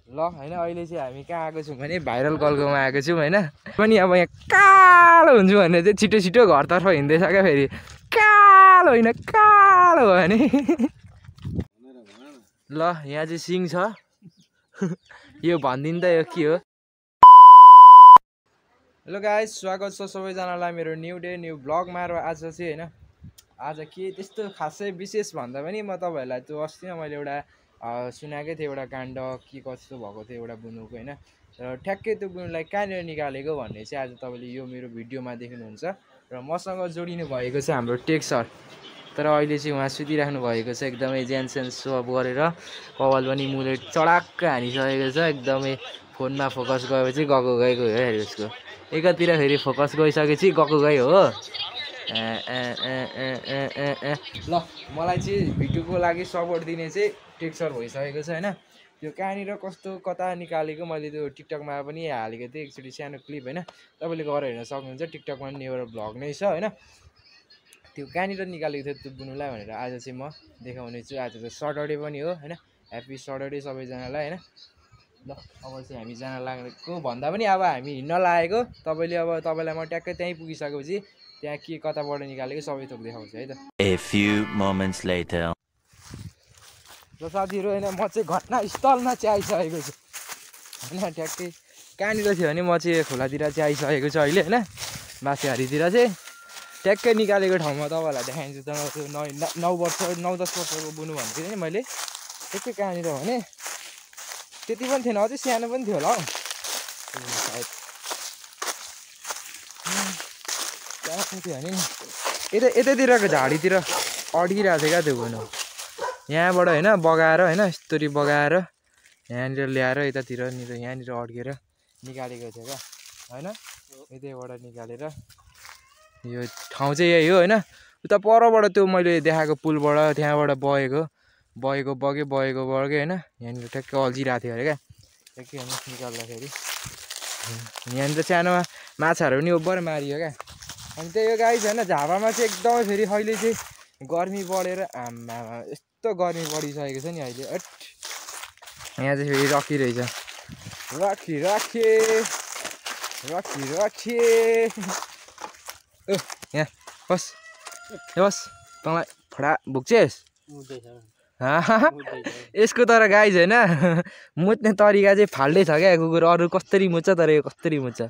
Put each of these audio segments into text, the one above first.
ल हैन अहिले चाहिँ हामी कहाँ आएको छौँ भने भाइरल कलकोमा आएको छौँ हैन पनि अब यहाँ कालो हुन्छु भने चाहिँ छिटो छिटो घरतर्फ हिँड्दैछ क्या फेरि कालो होइन कालो भयो भने ल यहाँ चाहिँ सिङ छ यो भनिदिनु त यो के हो हेलो गाइस स्वागत छ सबैजनालाई मेरो न्यू डे न्यू ब्लगमा र आज चाहिँ हैन आज के त्यस्तो खासै विशेष भन्दा पनि म तपाईहरुलाई त्यो अस्ति नै मैले एउटा सुनाएकै थिएँ एउटा काण्ड के कस्तो भएको थियो एउटा बुनुको हैन र ठ्याक्कै त्यो बुनुलाई कहाँनिर निकालेको भन्ने चाहिँ आज तपाईले यो मेरो भिडियोमा देख्नुहुन्छ र मसँग जोडिनु भएको चाहिँ हाम्रो टेक सर तर अहिले चाहिँ उहाँ सुतिराख्नु भएको छ एकदमै ज्यानसेन सोअप गरेर कपाल पनि मुले चडाक्क हानिसकेको छ एकदमै फोनमा फोकस गएपछि गएको गएको हो हेर उसको एकातिर फेरि फोकस गइसकेपछि गएको गयो हो ल मलाई चाहिँ भिडियोको लागि सपोर्ट दिने चाहिँ टेक्सर भइसकेको छ हैन त्यो कहाँनिर कस्तो कता निकालेको मैले त्यो टिकटकमा पनि हालेको थिएँ एकचोटि सानो क्लिप हैन तपाईले गएर हेर्न सक्नुहुन्छ टिकटकमा पनि एउटा भ्लग नै छ हैन त्यो कहाँनिर निकालेको थियो त्यो बुनुलाई भनेर आज चाहिँ म देखाउने छु आज त सटरडे पनि हो हैन ह्याप्पी सटरडे सबैजनालाई हैन ल अब चाहिँ हामी जान लागेको भन्दा पनि अब हामी हिँड्न लागेको तपाईले अब तपाईलाई म ट्याक्कै त्यहीँ पुगिसकेपछि त्यहाँ के कताबाट निकालेको सबै थोक देखाउँछु है त A few moments later ल साथीहरु हैन म चाहिँ घटनास्थलमा चाहिँ आइसकेको छु हैन ट्याक्कै कहाँनिर थियो भने म चाहिँ खोलातिर चाहिँ आइसकेको छु अहिले हैन बासेहारीतिर चाहिँ ट्याक्कै निकालेको ठाउँमा तपाईलाई देखाइदिन्छु त त्यो 9 वर्ष 9-10 वर्षको बुनु भन्थे नि मैले ट्याक्कै कहाँनिर भने त्यति पनि थिएन अझै सानो पनि थियो होला हौ सायद कहाँ थियो भने यतातिरको झाडीतिर अड्किरहेको थियो क्या त्यो बुनु यहाँबाट हैन बगाएर हैन यस्तोरी बगाएर यहाँनिर ल्याएर यतातिरनिर यहाँनिर अड्केर निकालेको थियो क्या हैन यतैबाट निकालेर यो ठाउँ चाहिँ यही हो हैन उता परबाट त्यो मैले देखाएको पुलबाट त्यहाँबाट बगेको हैन यहाँनिर ठ्याक्कै अल्झिरहेको थियो अरे क्या ठ्याक्कै निकाल्दाखेरि यहाँनिर सानोमा माछाहरू पनि ओभर मारियो क्या अनि त्यही हो गाइस हैन झापामा चाहिँ एकदमै फेरि अहिले चाहिँ गर्मी बढेर आम्मा यस्तो गर्मी बढिसकेको छ नि अहिले यहाँ चाहिँ फेरि रकी रहेछ रकी यहाँ बस तँलाई फडा भुक्छेस् यसको तर गाइस हैन मुत्ने तरिका चाहिँ फाल्टै छ क्या कुकुर अरू कस्तरी मुच्छ तर यो कस्तरी मुच्छ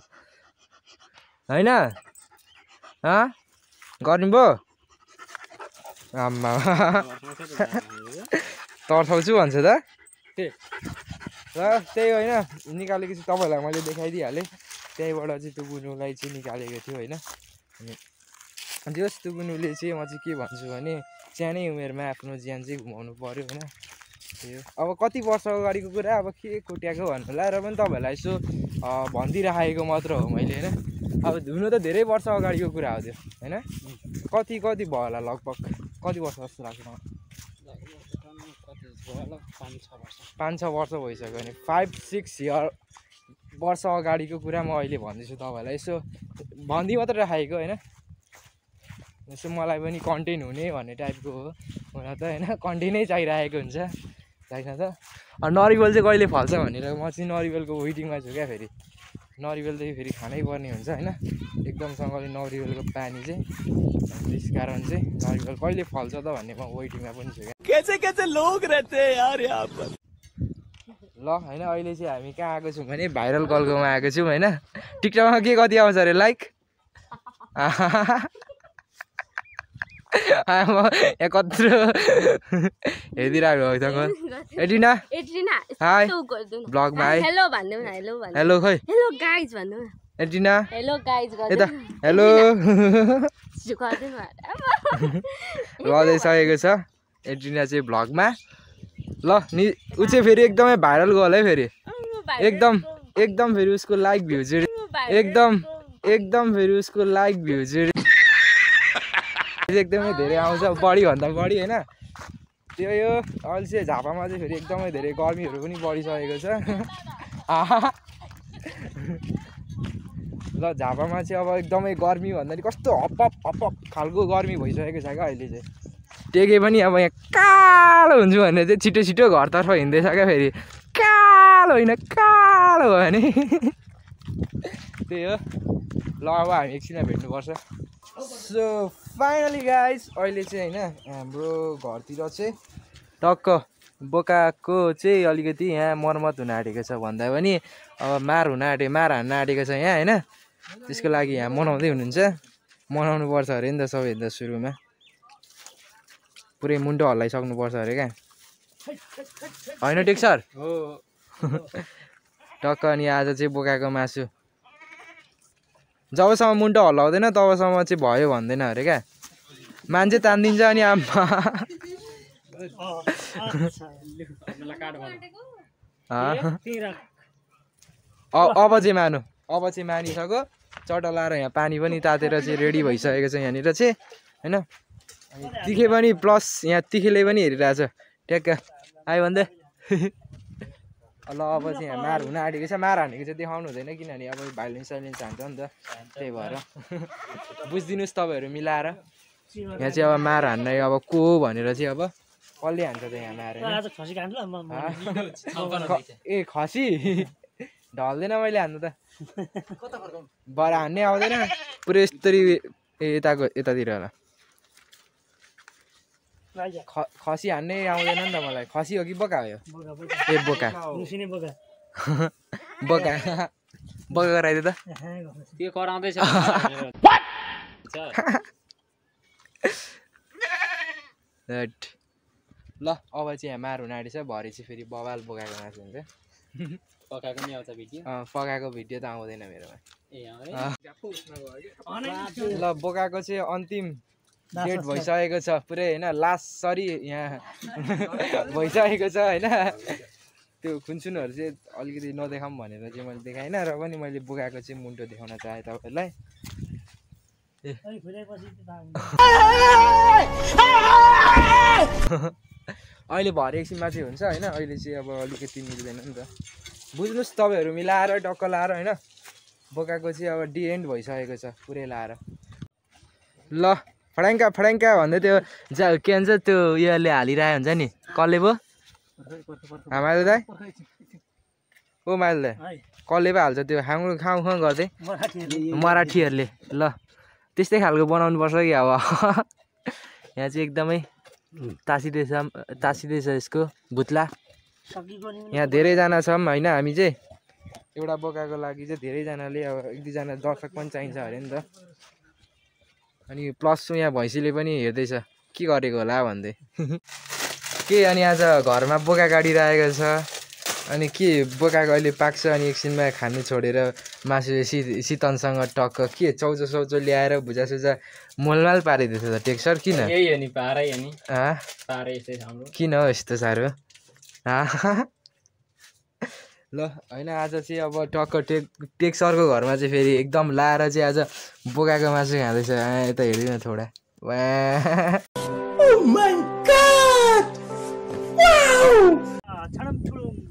हैन गर्नु भयो आम्मा तर्साउँछु भन्छ त र त्यही होइन निकालेको चाहिँ तपाईँलाई मैले देखाइदिइहालेँ त्यहीबाट चाहिँ त्यो बुनुलाई चाहिँ निकालेको थियो होइन अनि जस त्यो बुनुले चाहिँ म चाहिँ के भन्छु भने सानै उमेरमा आफ्नो ज्यान चाहिँ घुमाउनु पऱ्यो होइन त्यो अब कति वर्ष अगाडिको कुरा अब के कोट्याएको भन्नुलाई र पनि तपाईँहरूलाई यसो भनिदिइराखेको मात्र हो मैले होइन अब हुनु त धेरै वर्ष अगाडिको कुरा हो त्यो होइन कति भयो होला लगभग कति वर्ष जस्तो लाग्छ 5-6 वर्ष भइसक्यो भने 5-6 वर्ष अगाडिको कुरा म अहिले भन्दैछु तपाईँलाई यसो भनिदिई मात्र राखेको होइन यसो मलाई पनि कन्टेन्ट हुने भन्ने टाइपको हो हुन त होइन कन्टेन्टै चाहिरहेको हुन्छ छैन त नरिवल चाहिँ कहिले फल्छ भनेर म चाहिँ नरिवलको वेटिङमा छु क्या फेरि नरिवल चाहिँ फेरि खानै पर्ने हुन्छ होइन एकदमसँगले नरिवलको पानी चाहिँ त्यस कारण चाहिँ नरिवल कहिले फल्छ त भन्ने म वेटिङमा पनि छु क्या कैसे लोग रहते हैं यार यहाँ पर ल हैन अहिले चाहिँ हामी कहाँ आएको छौँ भने भाइरल कलकोमा आएको छौँ होइन टिकटकमा के कति आउँछ अरे लाइक यहाँ कत्रो हेरिदिरहेको एटिना हाई ब्लगमा हाई हेलो खै एटिना यता हेलो गर्दैसकेको छ एटिना चाहिँ भ्लगमा ल नि ऊ चाहिँ फेरि एकदमै भाइरल गयो है फेरि एकदम फेरि उसको लाइक भ्युज एकदम फेरि उसको लाइक भ्युज एकदमै धेरै आउँछ बढीभन्दा बढी होइन त्यो यो अहिले चाहिँ झापामा चाहिँ फेरि एकदमै धेरै गर्मीहरू पनि बढिसकेको छ ल झापामा चाहिँ अब एकदमै गर्मी भन्दाखेरि कस्तो हपहप खालको गर्मी भइसकेको छ क्या अहिले चाहिँ टेके पनि अब यहाँ कालो हुन्छु भने चाहिँ छिटो घरतर्फ हिँड्दैछ क्या फेरि कालो होइन कालो भयो नि त्यही हो ल अब हामी एकछिनमा भेट्नुपर्छ सो फाइनली गाइज अहिले चाहिँ होइन हाम्रो घरतिर चाहिँ टक्क बोकाको चाहिँ अलिकति यहाँ मर्मत हुन आँटेको छ भन्दा पनि अब मार हान्न आँटेको छ यहाँ होइन त्यसको लागि यहाँ मनाउँदै हुनुहुन्छ मनाउनु पर्छ अरे नि त सबैभन्दा सुरुमा पुरै मुन्टो हल्लाइसक्नुपर्छ अरे क्या होइन टेक सर टक्क अनि आज चाहिँ बोकाको मासु जबसम्म मुन्टो हल्लाउँदैन तबसम्म चाहिँ भयो भन्दैन अरे क्या मान्छे तानिदिन्छ अनि आम्मा अब चाहिँ मानिसक्यो चट्टा लाएर यहाँ पानी पनि तातेर चाहिँ रेडी भइसकेको छ यहाँनिर चाहिँ होइन तिखे पनि प्लस यहाँ तिखेले पनि हेरिरहेछ ट्याक्क आयो भन्दै ल अब चाहिँ यहाँ मार हुन आँटेको छ मार हानेको चाहिँ देखाउनु हुँदैन किनभने अब भाइलेन्स साइलेन्स हान्छ नि त त्यही भएर बुझिदिनुहोस् तपाईँहरू मिलाएर यहाँ चाहिँ अब मार हान्ने अब को भनेर चाहिँ अब कसले हान्छ त यहाँ मार ए खसी ढल्दैन मैले हान्नु त भएर हान्ने आउँदैन पुरै यस्तरी यतातिर होला खसी हान्ने आउँदैन नि त मलाई खसी हो कि बोका हो यो ए बोका बोका बोका गराइदियो त त्यो कराउँदैछ ल अब चाहिँ यहाँ मार हुन आँटेछ भरे चाहिँ फेरि बवाल बोकाको मासु हुन्छ पकाएको नि आउँछ भिडियो पकाएको भिडियो त आउँदैन मेरोमा ए ल बोकाको चाहिँ अन्तिम डेट भइसकेको छ पुरै होइन लास्ट सरी यहाँ भइसकेको छ होइन त्यो खुनसुनहरू चाहिँ अलिकति नदेखाऊँ भनेर चाहिँ मैले देखाइनँ र पनि मैले बोकाको चाहिँ मुन्टो देखाउन चाहेँ तपाईँहरूलाई अहिले भरे एकछिनमा चाहिँ हुन्छ होइन अहिले चाहिँ अब अलिकति मिल्दैन नि त बुझ्नुहोस् तपाईँहरू मिलाएर टक्क लाएर होइन बोकाको चाहिँ अब डिएन्ड भइसकेको छ पुरै लाएर ल फड्याङ्का भन्दै त्यो के भन्छ त्यो उयोले हालिरहेको हुन्छ नि कसले पो माइलो दाइ ओ माइलो दाइ कसले पो हाल्छ त्यो खाउँ खाउँ गर्दै मराठीहरूले ल त्यस्तै खालको बनाउनु पर्छ कि अब यहाँ चाहिँ एकदमै तासिँदैछ यसको भुत्ला यहाँ धेरैजना छौँ होइन हामी चाहिँ एउटा बोकाको लागि चाहिँ धेरैजनाले अब एक दुईजना दर्शक पनि चाहिन्छ अरे नि त अनि प्लस यहाँ भैँसीले पनि हेर्दैछ के गरेको होला भन्दै के अनि आज घरमा बोका काटिरहेको छ अनि के बोकाको अहिले पाक्छ अनि एकछिनमा खानु छोडेर मासु शीतनसँग टक्क के चौचो ल्याएर भुजासुजा मोलमाल पारिदिएछ त टेक्सर किन किन हो यस्तो साह्रो ल होइन आज चाहिँ अब टक्क टेक्सरको घरमा चाहिँ फेरि एकदम लाएर चाहिँ आज बोकाको मासु खाँदैछ यता हेर्दिनँ थोडा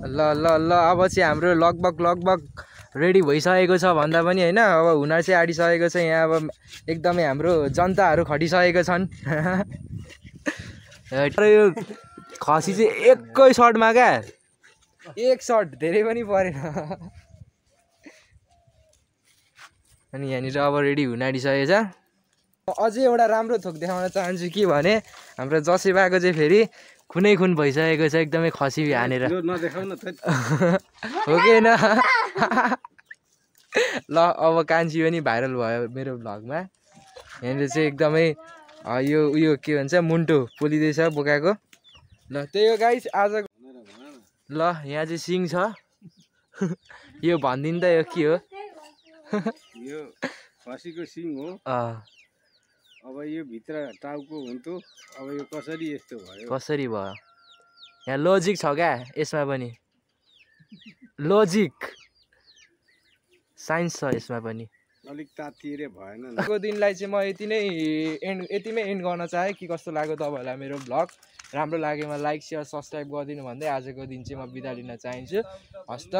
ल अब चाहिँ हाम्रो लगभग रेडी भइसकेको छ भन्दा पनि होइन अब हुन चाहिँ आँटिसकेको छ यहाँ अब एकदमै हाम्रो जनताहरू खटिसकेको छन् तर यो खसी चाहिँ एकै सर्टमा क्या एक सर्ट धेरै पनि परेन अनि यहाँनिर अब रेडी हुन आँटिसकेको छ अझै एउटा राम्रो थोक देखाउन चाहन्छु के भने हाम्रो जसेबाको चाहिँ फेरि खुनै खुन भइसकेको छ एकदमै खसी हानेर हो कि होइन ल अब कान्छी पनि भाइरल भयो मेरो भ्लगमा यहाँनिर चाहिँ एकदमै यो उयो के भन्छ मुन्टो पोलिँदैछ बोकाको ल त्यही हो गाइस आज ल यहाँ चाहिँ सिङ छ यो भनिदिनु त यो के हो यो खसीको सिङ हो अब यो भित्र टाउको हुन्थ्यो अब यो कसरी यस्तो भयो कसरी भयो यहाँ लोजिक छ क्या यसमा पनि लोजिक साइन्स छ यसमा पनि अलिक तातिएर भएन को दिनलाई चाहिँ म यतिमै एन्ड गर्न चाहेँ कि कस्तो लाग्यो तपाईँहरूलाई मेरो भ्लग राम्रो लागेमा लाइक सेयर सब्सक्राइब गरिदिनु भन्दै आजको दिन चाहिँ म बिदा लिन चाहन्छु हस्त